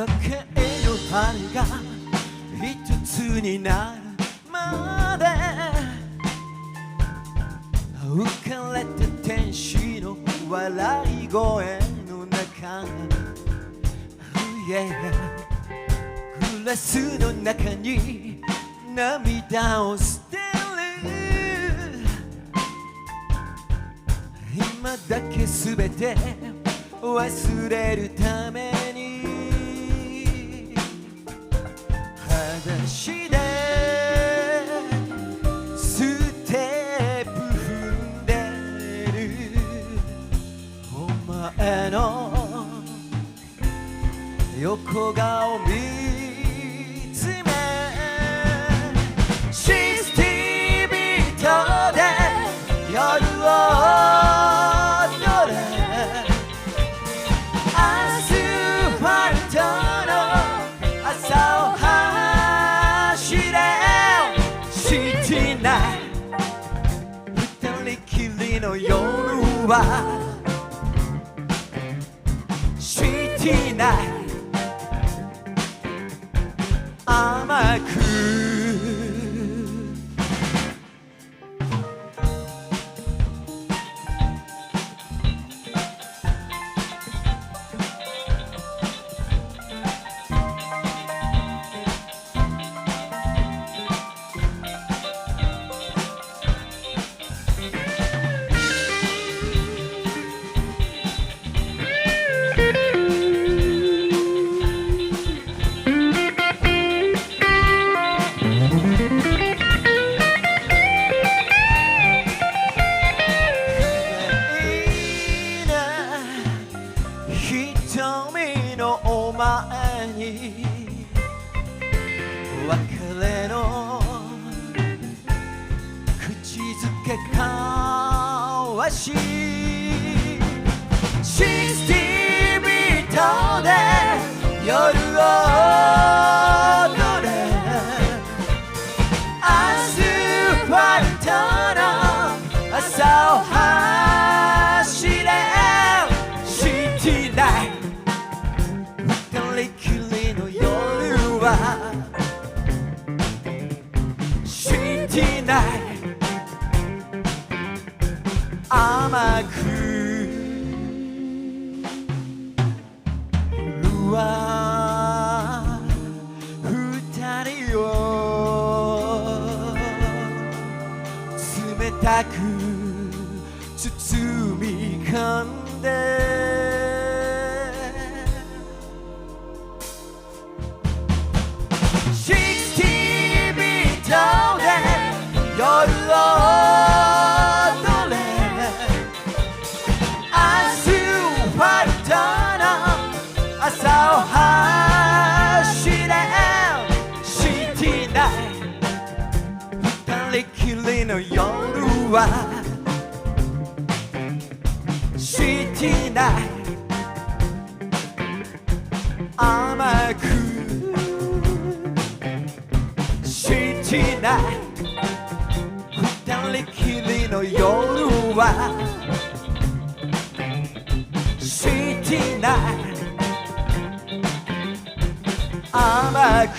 影の羽が一つになるまで浮かれて天使の笑い声の中、グラスの中に涙を捨てる。今だけ全て忘れるために裸足でステップ踏んでるお前の横顔見つめ、システィビートで夜をの夜はシティナイト甘く瞳のお前に別れの口づけ交わし、システィビートで夜を踊れ、アスファルトの朝を走れ、シティナイト二人きりの夜はシティナイト甘くるわ二人を冷たく包み込んで、夜を踊れ、アスファルトの朝を走れ、シティナイト二人きりの夜はシティナイト甘くシティナイト二人きりの夜はシティナイト甘く